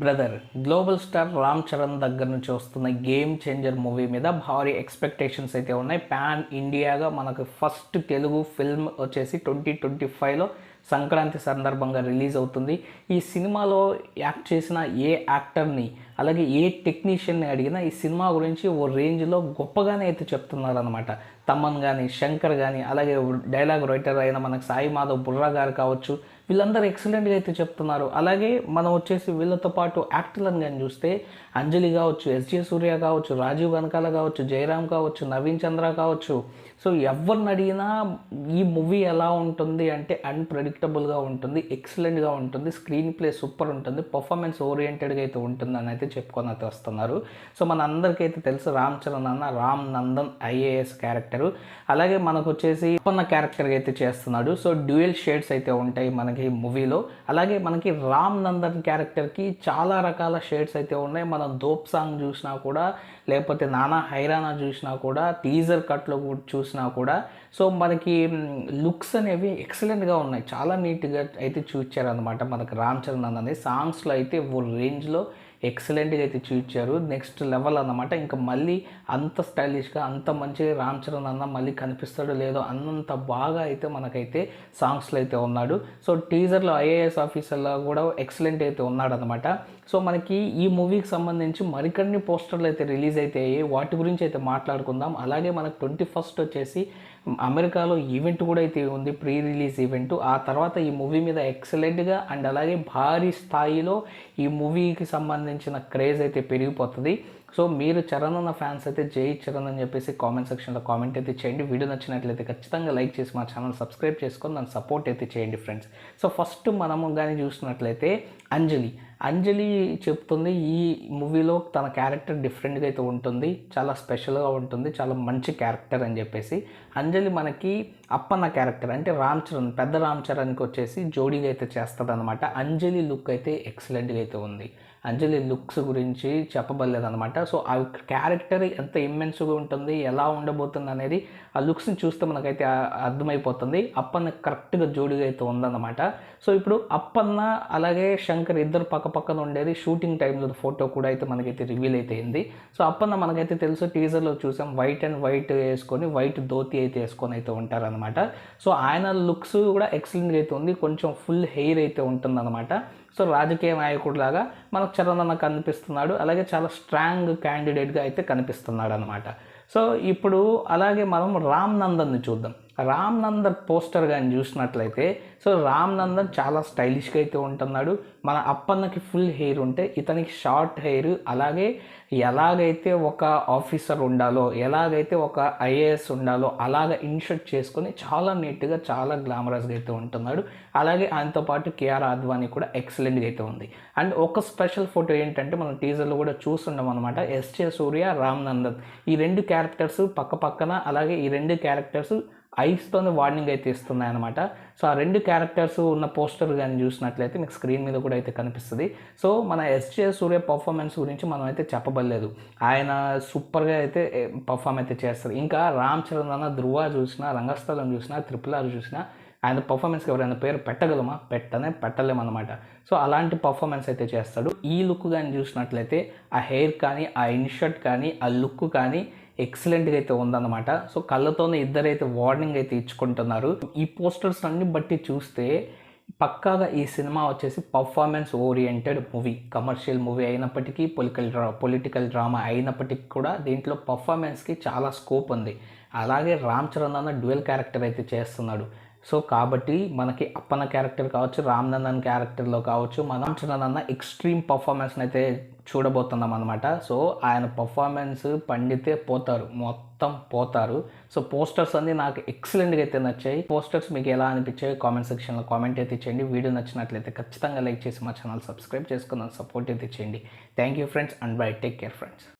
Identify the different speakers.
Speaker 1: Brother global star Ram Charan దగ్గర నుంచి వస్తున్న గేమ్ చేంజర్ మూవీ మీద భారీ ఎక్స్పెక్టేషన్స్ అయితే ఉన్నాయి. పాన్ ఇండియాగా మనకు ఫస్ట్ తెలుగు ఫిల్మ్ వచ్చేసి 2025లో సంక్రాంతి సందర్భంగా రిలీజ్ అవుతుంది. ఈ సినిమాలో యాక్ట్ చేసిన ఏ యాక్టర్ని అలాగే ఏ టెక్నీషియన్ని అడిగినా ఈ సినిమా గురించి ఓ రేంజ్లో గొప్పగానే అయితే చెప్తున్నారు అనమాట. తమన్ కానీ, శంకర్ కానీ, అలాగే డైలాగ్ రైటర్ అయిన మనకు సాయి మాధవ్ బుర్రా గారు కావచ్చు, వీళ్ళందరూ ఎక్సలెంట్గా అయితే చెప్తున్నారు. అలాగే మనం వచ్చేసి వీళ్ళతో పాటు యాక్టర్లను కానీ చూస్తే అంజలి కావచ్చు, ఎస్జే సూర్య కావచ్చు, రాజీవ్ కనకాల కావచ్చు, జయరామ్ కావచ్చు, నవీన్ చంద్ర కావచ్చు. సో ఎవరిని అడిగినా ఈ మూవీ ఎలా ఉంటుంది అంటే అన్ప్రెడిక్టబుల్గా ఉంటుంది, ఎక్సలెంట్గా ఉంటుంది, స్క్రీన్ ప్లే సూపర్ ఉంటుంది, పర్ఫార్మెన్స్ ఓరియంటెడ్గా అయితే ఉంటుందని అయితే చెప్పుకొని అయితే వస్తున్నారు. సో మన అందరికైతే తెలుసు రామ్ చరణ్ అన్న రామ్ నందన్ ఐఏఎస్ క్యారెక్టరు. అలాగే మనకు వచ్చేసి అప్పన్న క్యారెక్టర్గా అయితే చేస్తున్నాడు. సో డ్యూయల్ షేడ్స్ అయితే ఉంటాయి మనకి మూవీలో. అలాగే మనకి రామ్ నందన్ క్యారెక్టర్కి చాలా రకాల షేడ్స్ అయితే ఉన్నాయి. మనం దోప్ సాంగ్ చూసినా కూడా, లేకపోతే నానా హైరానా చూసినా కూడా, టీజర్ కట్లో చూసినా కూడా సో మనకి లుక్స్ అనేవి ఎక్సలెంట్గా ఉన్నాయి. చాలా నీట్గా అయితే చూపించారనమాట మనకి రామ్ చరణ్ అన్నది. సాంగ్స్లో అయితే ఓ రేంజ్లో ఎక్సలెంట్గా అయితే చూపించారు, నెక్స్ట్ లెవెల్ అన్నమాట. ఇంకా మళ్ళీ అంత స్టైలిష్గా అంత మంచిగా రామ్ చరణ్ అన్న మళ్ళీ కనిపిస్తాడో లేదో అన్నంత బాగా అయితే మనకైతే సాంగ్స్లో అయితే ఉన్నాడు. సో టీజర్లో ఐఏఎస్ ఆఫీసర్లో కూడా ఎక్సలెంట్ అయితే ఉన్నాడు అనమాట. సో మనకి ఈ మూవీకి సంబంధించి మరికొన్ని పోస్టర్లు అయితే రిలీజ్ అయితే అయ్యాయి, వాటి గురించి అయితే మాట్లాడుకుందాం. అలాగే మనకు 21st వచ్చేసి అమెరికాలో ఈవెంట్ కూడా అయితే ఉంది, ప్రీ రిలీజ్ ఈవెంట్. ఆ తర్వాత ఈ మూవీ మీద ఎక్సలెంట్గా అండ్ అలాగే భారీ స్థాయిలో ఈ మూవీకి సంబంధించిన క్రేజ్ అయితే పెరిగిపోతుంది. సో మీరు చరణ్ అన్న ఫ్యాన్స్ అయితే జై చరణ్ అని చెప్పేసి కామెంట్ సెక్షన్లో కామెంట్ అయితే చేయండి. వీడియో నచ్చినట్లయితే ఖచ్చితంగా లైక్ చేసి మా ఛానల్ సబ్స్క్రైబ్ చేసుకొని నన్ను సపోర్ట్ అయితే చేయండి ఫ్రెండ్స్. సో ఫస్ట్ మనము కానీ చూసినట్లయితే అంజలి చెప్తుంది ఈ మూవీలో తన క్యారెక్టర్ డిఫరెంట్గా అయితే ఉంటుంది, చాలా స్పెషల్గా ఉంటుంది, చాలా మంచి క్యారెక్టర్ అని చెప్పేసి. అంజలి మనకి అప్పన్న క్యారెక్టర్ అంటే పెద్ద రామ్ చరణ్కి వచ్చేసి జోడీగా అయితే చేస్తుంది అనమాట. అంజలి లుక్ అయితే ఎక్సలెంట్గా అయితే ఉంది. అంజలి లుక్స్ గురించి చెప్పబడలేదన్నమాట. సో ఆ క్యారెక్టర్ ఎంత ఇమ్మెన్స్గా ఉంటుంది, ఎలా ఉండబోతుంది అనేది ఆ లుక్స్ని చూస్తే మనకైతే అర్థమైపోతుంది. అప్పన్న కరెక్ట్గా జోడిగా అయితే ఉందన్నమాట. సో ఇప్పుడు అప్పన్న అలాగే శంకర్ ఇద్దరు పక్కన ఉండేది షూటింగ్ టైంలో ఫోటో కూడా అయితే మనకైతే రివీల్ అయితే అయింది. సో అప్పన్న మనకైతే తెలుసు, టీజర్లో చూసాం, వైట్ అండ్ వైట్ వేసుకొని వైట్ ధోతి అయితే వేసుకొని అయితే ఉంటారనమాట. సో ఆయన లుక్స్ కూడా ఎక్సలెంట్గా అయితే ఉంది, కొంచెం ఫుల్ హెయిర్ అయితే ఉంటుందన్నమాట. సో రాజకీయ నాయకుడిలాగా మనకు చరణ్ అన్న కనిపిస్తున్నాడు, అలాగే చాలా స్ట్రాంగ్ క్యాండిడేట్గా అయితే కనిపిస్తున్నాడు అనమాట. సో ఇప్పుడు అలాగే మనం రామ్ నందన్ని చూద్దాం. రామ్ నందన్ పోస్టర్ కానీ చూసినట్లయితే సో రామ్ నందన్ చాలా స్టైలిష్గా అయితే ఉంటున్నాడు. మన అప్పన్నకి ఫుల్ హెయిర్ ఉంటే ఇతనికి షార్ట్ హెయిర్, అలాగే ఎలాగైతే ఒక ఆఫీసర్ ఉండాలో, ఎలాగైతే ఒక ఐఏఎస్ ఉండాలో అలాగ ఇన్షర్ట్ చేసుకొని చాలా నీట్గా చాలా గ్లామరస్గా అయితే ఉంటున్నాడు. అలాగే ఆయనతో పాటు కేఆర్ ఆద్వానీ కూడా ఎక్సలెంట్గా అయితే ఉంది. అండ్ ఒక స్పెషల్ ఫోటో ఏంటంటే మనం టీజర్లో కూడా చూస్తున్నాం అనమాట, ఎస్జే సూర్య, రామ్ నందన్ ఈ రెండు క్యారెక్టర్స్ పక్కన, అలాగే ఈ రెండు క్యారెక్టర్స్ ఐస్తోనే వార్నింగ్ అయితే ఇస్తున్నాయి అనమాట. సో ఆ రెండు క్యారెక్టర్స్ ఉన్న పోస్టర్ కానీ చూసినట్లయితే మీకు స్క్రీన్ మీద కూడా అయితే కనిపిస్తుంది. సో మన ఎస్జే సూర్య పర్ఫార్మెన్స్ గురించి మనం అయితే చెప్పబడలేదు, ఆయన సూపర్గా అయితే పర్ఫామ్ అయితే చేస్తారు. ఇంకా రామ్ చరణ్ అన్న ధృవ చూసినా, రంగస్థలం చూసినా, RRR చూసినా ఆయన పర్ఫార్మెన్స్కి ఎవరైనా పేరు పెట్టగలమా? పెట్టలేమన్నమాట. సో అలాంటి పర్ఫార్మెన్స్ అయితే చేస్తాడు. ఈ లుక్ కానీ చూసినట్లయితే ఆ హెయిర్ కానీ, ఆ ఇన్షర్ట్ కానీ, ఆ లుక్ కానీ ఎక్సలెంట్గా అయితే ఉందన్నమాట. సో కళ్ళతోనే ఇద్దరైతే వార్నింగ్ అయితే ఇచ్చుకుంటున్నారు. ఈ పోస్టర్స్ అన్ని బట్టి చూస్తే పక్కాగా ఈ సినిమా వచ్చేసి performance oriented movie, commercial movie అయినప్పటికీ, పొలిటికల్ డ్రామా అయినప్పటికీ కూడా దీంట్లో పర్ఫార్మెన్స్కి చాలా స్కోప్ ఉంది. అలాగే రామ్ చరణ్ అన్న డ్యూయల్ క్యారెక్టర్ అయితే చేస్తున్నాడు. సో కాబట్టి మనకి అప్పన్న క్యారెక్టర్ కావచ్చు, రామ్ నందన్ క్యారెక్టర్లో కావచ్చు, రామ్ చరణ్ అన్న ఎక్స్ట్రీమ్ పర్ఫార్మెన్స్ని అయితే చూడబోతున్నాం అనమాట. సో ఆయన పర్ఫార్మెన్స్ పండితే మొత్తం పోతారు. సో పోస్టర్స్ అన్నీ నాకు ఎక్సలెంట్గా అయితే నచ్చాయి. పోస్టర్స్ మీకు ఎలా అనిపించాయి కామెంట్ సెక్షన్లో కామెంట్ అయితే చేయండి. వీడియో నచ్చినట్లయితే ఖచ్చితంగా లైక్ చేసి మా ఛానల్ సబ్స్క్రైబ్ చేసుకుని సపోర్ట్ అయితే చేయండి. Thank you friends and by, take care friends.